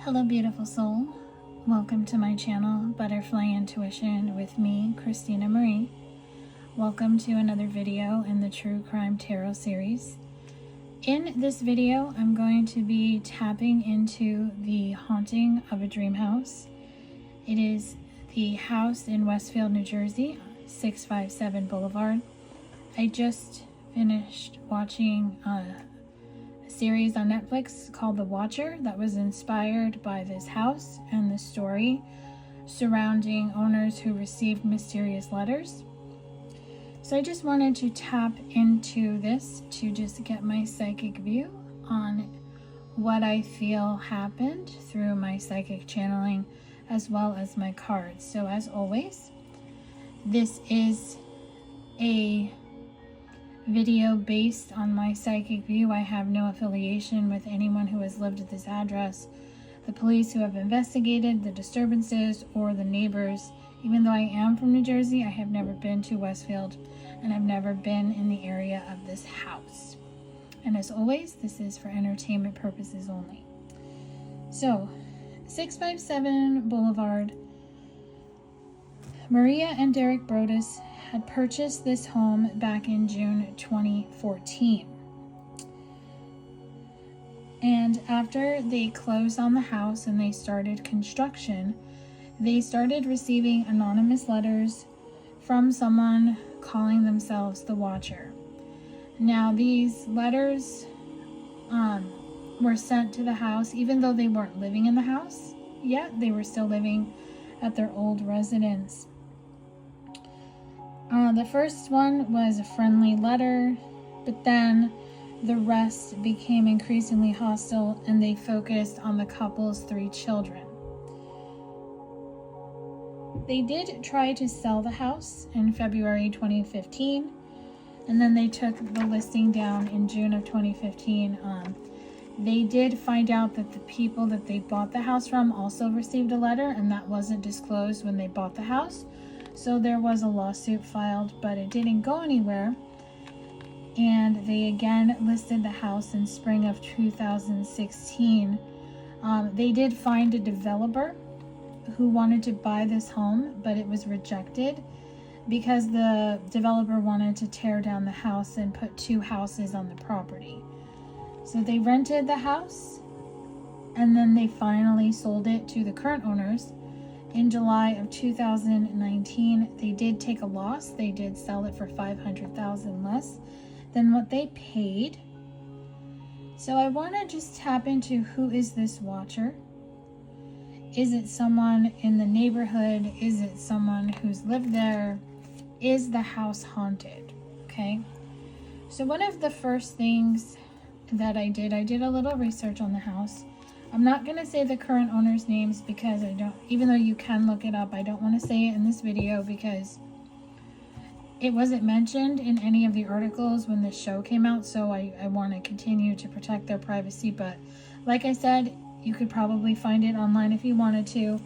Hello, beautiful soul. Welcome to my channel, Butterfly Intuition, with me, Christina Marie. Welcome to another video in the True Crime Tarot series. In this video, I'm going to be tapping into the haunting of a dream house. It is the house in Westfield, New Jersey, 657 Boulevard. I just finished watching a series on Netflix called The Watcher that was inspired by this house and the story surrounding owners who received mysterious letters. So I just wanted to tap into this to just get my psychic view on what I feel happened through my psychic channeling as well as my cards. So as always, this is a video based on my psychic view. I have no affiliation with anyone who has lived at this address, the police who have investigated the disturbances, or the neighbors. Even though I am from New Jersey, I have never been to Westfield and I've never been in the area of this house. And as always, this is for entertainment purposes only. So, 657 Boulevard. Maria and Derek Brodus had purchased this home back in June 2014. And after they closed on the house and they started construction, they started receiving anonymous letters from someone calling themselves the Watcher. Now, these letters were sent to the house, even though they weren't living in the house yet. They were still living at their old residence. The first one was a friendly letter, but then the rest became increasingly hostile and they focused on the couple's 3 children. They did try to sell the house in February 2015, and then they took the listing down in June of 2015. They did find out that the people that they bought the house from also received a letter, and that wasn't disclosed when they bought the house. So there was a lawsuit filed, but it didn't go anywhere. And they again listed the house in spring of 2016. They did find a developer who wanted to buy this home, but it was rejected because the developer wanted to tear down the house and put 2 houses on the property. So they rented the house, and then they finally sold it to the current owners. In July of 2019, they did take a loss. They did sell it for $500,000 less than what they paid. So I want to just tap into, who is this Watcher? Is it someone in the neighborhood? Is it someone who's lived there? Is the house haunted? Okay. So one of the first things that I did a little research on the house. I'm not going to say the current owner's names because even though you can look it up, I don't want to say it in this video because it wasn't mentioned in any of the articles when this show came out. So I want to continue to protect their privacy. But like I said, you could probably find it online if you wanted to.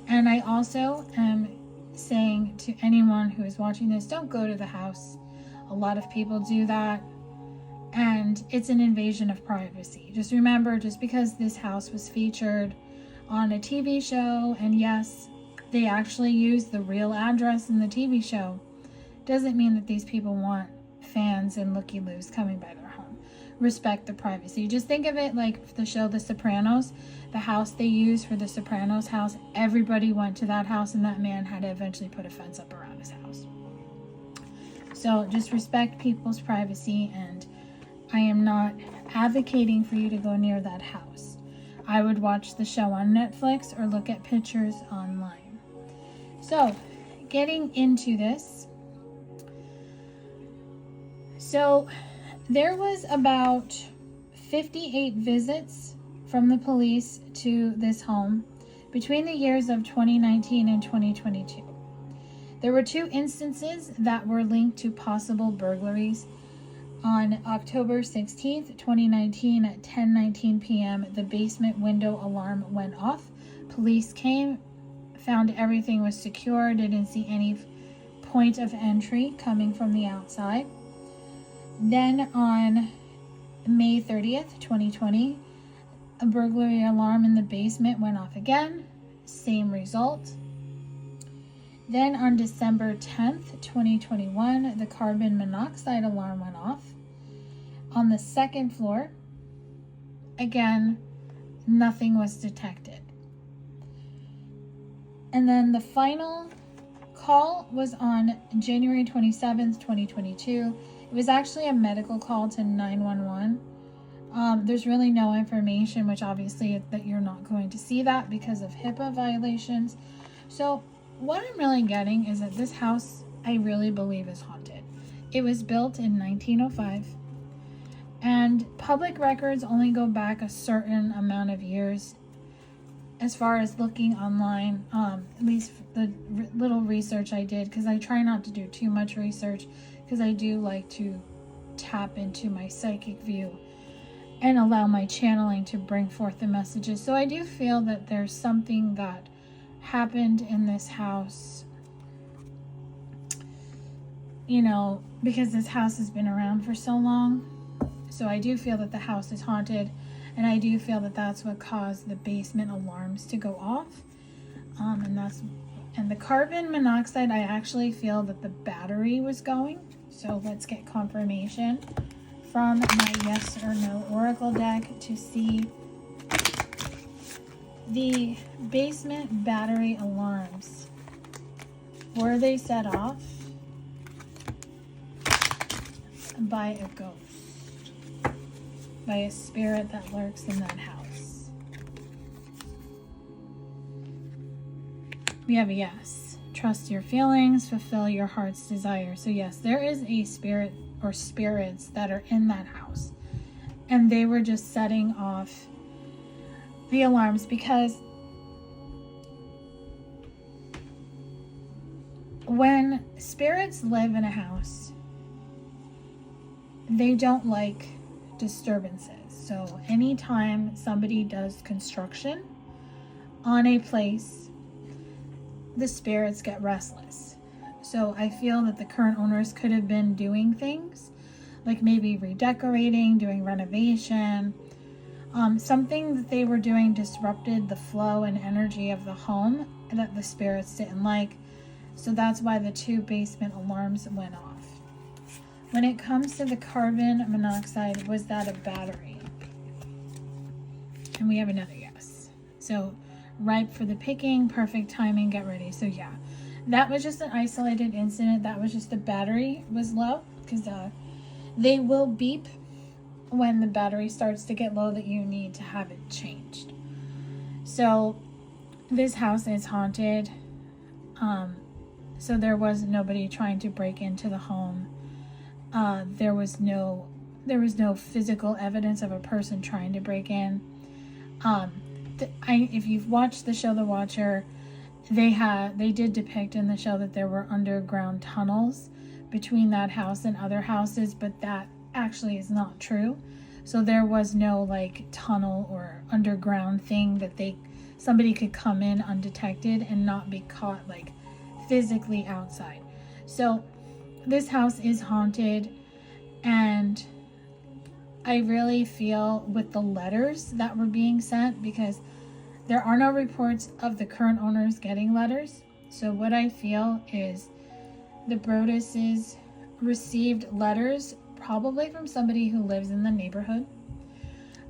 And I also am saying to anyone who is watching this, don't go to the house. A lot of people do that. And it's an invasion of privacy. Just remember, just because this house was featured on a TV show, and yes, they actually used the real address in the TV show, doesn't mean that these people want fans and looky-loos coming by their home. Respect the privacy. Just think of it like the show The Sopranos. The house they used for the Sopranos house, everybody went to that house, and that man had to eventually put a fence up around his house. So just respect people's privacy, and I am not advocating for you to go near that house. I would watch the show on Netflix or look at pictures online. So, getting into this. So, there was about 58 visits from the police to this home between the years of 2019 and 2022. There were 2 instances that were linked to possible burglaries. On October 16th, 2019 at 10:19 p.m., the basement window alarm went off. Police came, found everything was secure, didn't see any point of entry coming from the outside. Then on May 30th, 2020, A burglary alarm in the basement went off again. Same result. Then on December 10th, 2021, the carbon monoxide alarm went off on the second floor. Again, nothing was detected. And then the final call was on January 27th, 2022. It was actually a medical call to 911. There's really no information, which obviously that you're not going to see that because of HIPAA violations. So what I'm really getting is that this house, I really believe, is haunted. It was built in 1905, and public records only go back a certain amount of years. As far as looking online, at least the little research I did, because I try not to do too much research, because I do like to tap into my psychic view and allow my channeling to bring forth the messages. So I do feel that there's something that happened in this house, you know, because this house has been around for so long. So I do feel that the house is haunted, and I do feel that that's what caused the basement alarms to go off. And the carbon monoxide, I actually feel that the battery was going. So let's get confirmation from my yes or no oracle deck to see the basement battery alarms. Were they set off by a ghost, by a spirit that lurks in that house? We have a yes. Trust your feelings, fulfill your heart's desire. So yes, there is a spirit or spirits that are in that house, and they were just setting off the alarms because when spirits live in a house, they don't like disturbances. So anytime somebody does construction on a place, the spirits get restless. So I feel that the current owners could have been doing things like maybe redecorating, doing renovation. Something that they were doing disrupted the flow and energy of the home that the spirits didn't like. So that's why the 2 basement alarms went off. When it comes to the carbon monoxide, was that a battery? And we have another yes. So ripe for the picking, perfect timing, get ready. So yeah, that was just an isolated incident. That was just the battery was low, because they will beep when the battery starts to get low that you need to have it changed. So this house is haunted. So there was nobody trying to break into the home. There was no physical evidence of a person trying to break in. If you've watched the show The Watcher, they did depict in the show that there were underground tunnels between that house and other houses, but that actually is not true. So there was no like tunnel or underground thing that somebody could come in undetected and not be caught like physically outside. So this house is haunted, and I really feel with the letters that were being sent, because there are no reports of the current owners getting letters. So what I feel is the Broduses received letters probably from somebody who lives in the neighborhood.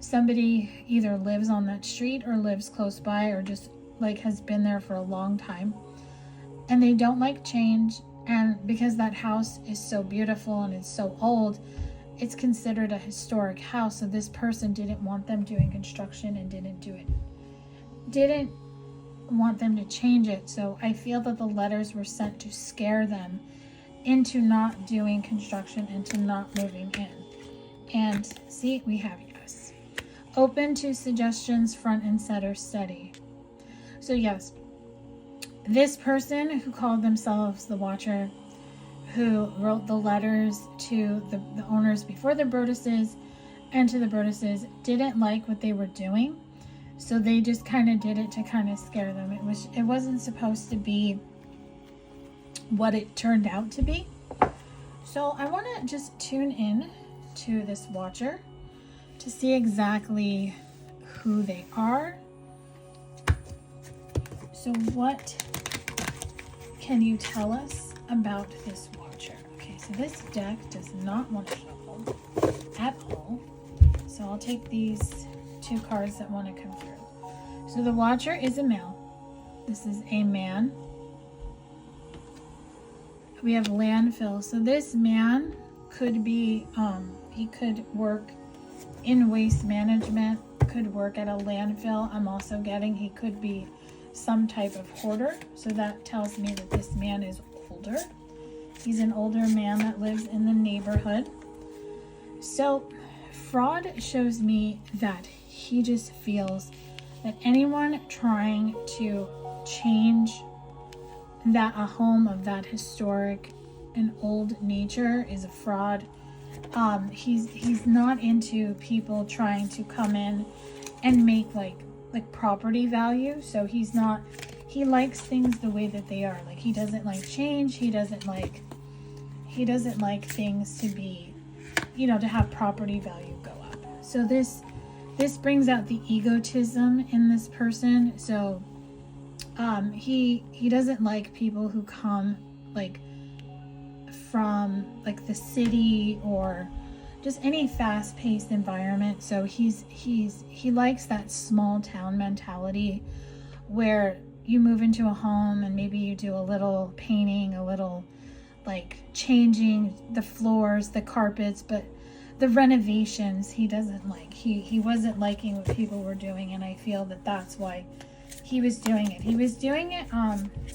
Somebody either lives on that street or lives close by, or just like has been there for a long time. And they don't like change. And because that house is so beautiful and it's so old, it's considered a historic house. So this person didn't want them doing construction and didn't want them to change it. So I feel that the letters were sent to scare them into not doing construction and to not moving in. And see, we have yes. Open to suggestions, front and center, steady. So yes, this person who called themselves the Watcher, who wrote the letters to the owners before the Broduses and to the Broduses, didn't like what they were doing. So they just kind of did it to kind of scare them. It wasn't supposed to be what it turned out to be. So I want to just tune in to this Watcher to see exactly who they are. So what can you tell us about this watcher? Okay, so this deck does not want to shuffle at all. So I'll take these 2 cards that want to come through. So the watcher is a male. This is a man. We have landfill. So this man could be, he could work in waste management, could work at a landfill. I'm also getting he could be some type of hoarder. So that tells me that this man is older. He's an older man that lives in the neighborhood. So fraud shows me that he just feels that anyone trying to change that a home of that historic and old nature is a fraud. He's not into people trying to come in and make like property value. So he likes things the way that they are. Like he doesn't like change. He doesn't like things to be, you know, to have property value go up. So this brings out the egotism in this person. So he doesn't like people who come like from like the city or just any fast-paced environment. So he likes that small town mentality where you move into a home and maybe you do a little painting, a little like changing the floors, the carpets, but the renovations he doesn't like. He wasn't liking what people were doing, and I feel that that's why he was doing it. He was doing it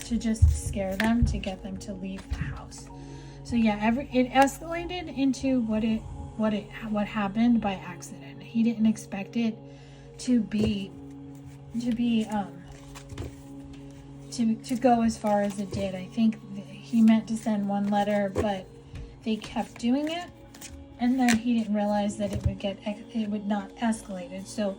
to just scare them, to get them to leave the house. So yeah, it escalated into what happened by accident. He didn't expect it to go as far as it did. I think he meant to send one letter, but they kept doing it, and then he didn't realize that it would not escalate. So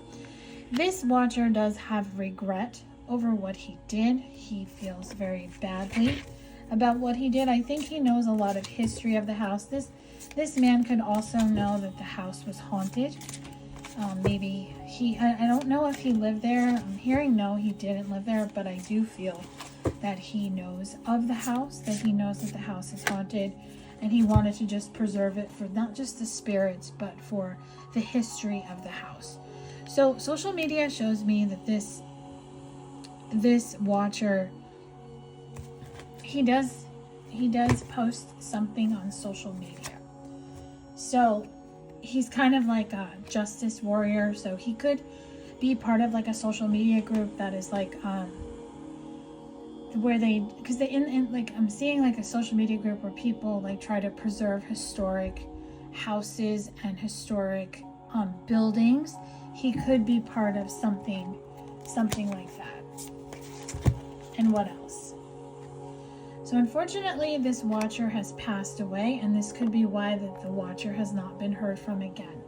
this watcher does have regret over what he did. He feels very badly about what he did. I think he knows a lot of history of the house. This man could also know that the house was haunted. Maybe I don't know if he lived there. I'm hearing no, he didn't live there, but I do feel that he knows of the house, that he knows that the house is haunted, and he wanted to just preserve it for not just the spirits, but for the history of the house. So social media shows me that this watcher, he does post something on social media. So he's kind of like a justice warrior. So he could be part of like a social media group that is like where like I'm seeing like a social media group where people like try to preserve historic houses and historic buildings. He could be part of something like that. And what else? So unfortunately, this watcher has passed away, and this could be why the watcher has not been heard from again.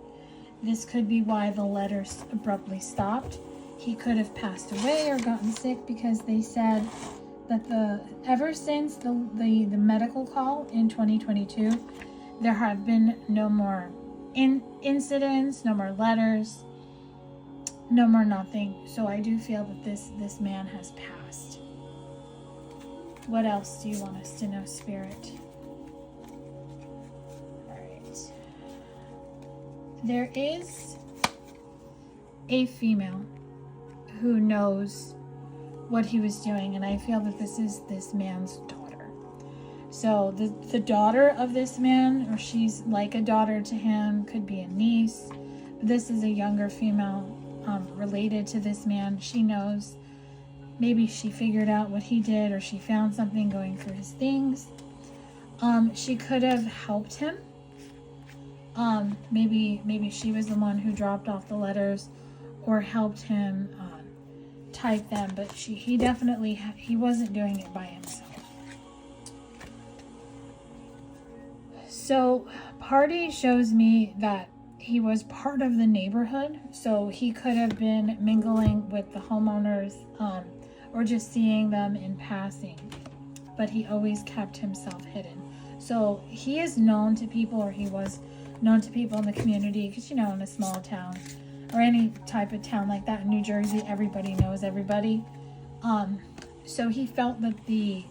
This could be why the letters abruptly stopped. He could have passed away or gotten sick, because they said that ever since the medical call in 2022, there have been no more incidents, no more letters, no more nothing. So I do feel that this man has passed. What else do you want us to know, Spirit? All right. There is a female who knows what he was doing, and I feel that this is this man's daughter. So the daughter of this man, or she's like a daughter to him, could be a niece. This is a younger female related to this man. She knows. Maybe she figured out what he did, or she found something going through his things. She could have helped him. Maybe she was the one who dropped off the letters or helped him type them, but he definitely he wasn't doing it by himself. So party shows me that he was part of the neighborhood, so he could have been mingling with the homeowners or just seeing them in passing, but he always kept himself hidden. So he is known to people, or he was known to people in the community, because in a small town, or any type of town like that in New Jersey. Everybody knows everybody. So he felt that the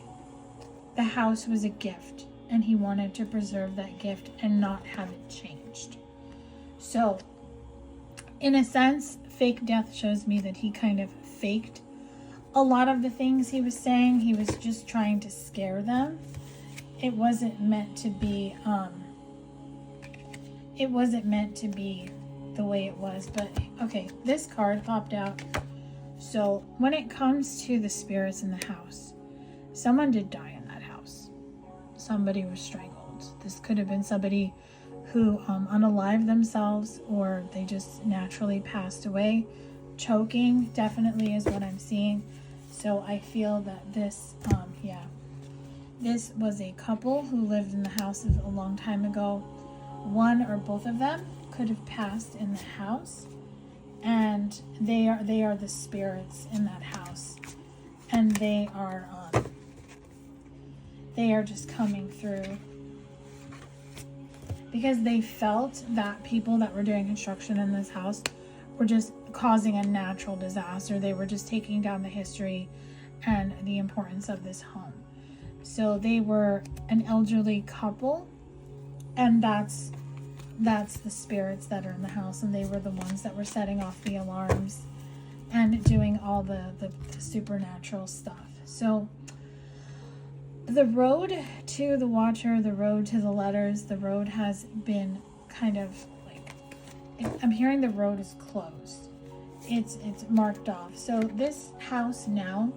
house was a gift, and he wanted to preserve that gift and not have it changed. So in a sense, fake death shows me that he kind of faked a lot of the things he was saying. He was just trying to scare them. It wasn't meant to be the way it was. But okay, this card popped out. So when it comes to the spirits in the house, someone did die in that house. Somebody was strangled. This could have been somebody who unalived themselves, or they just naturally passed away. Choking definitely is what I'm seeing. So I feel that this was a couple who lived in the house a long time ago. One or both of them could have passed in the house, and they are the spirits in that house, and they are just coming through because they felt that people that were doing construction in this house were just causing a natural disaster. They were just taking down the history and the importance of this home. So they were an elderly couple, and that's the spirits that are in the house, and they were the ones that were setting off the alarms and doing all the supernatural stuff. So the road to the Watcher, the road to the letters, the road has been kind of like, I'm hearing the road is closed. It's marked off. So this house now,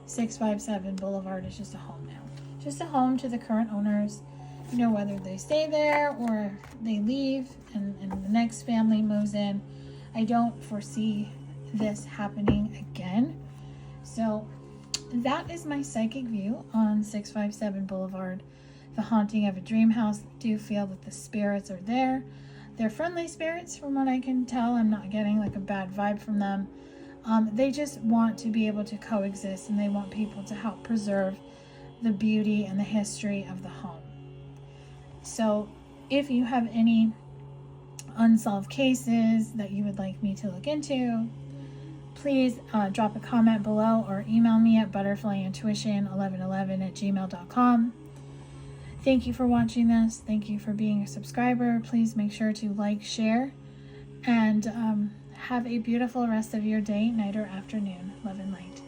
657 Boulevard, is just a home now. Just a home to the current owners. You know, whether they stay there or they leave and the next family moves in. I don't foresee this happening again. So that is my psychic view on 657 Boulevard, the haunting of a dream house. I do feel that the spirits are there. They're friendly spirits from what I can tell. I'm not getting like a bad vibe from them. They just want to be able to coexist, and they want people to help preserve the beauty and the history of the home. So if you have any unsolved cases that you would like me to look into, please drop a comment below or email me at butterflyintuition1111@gmail.com. Thank you for watching this. Thank you for being a subscriber. Please make sure to like, share, and have a beautiful rest of your day, night, or afternoon. Love and light.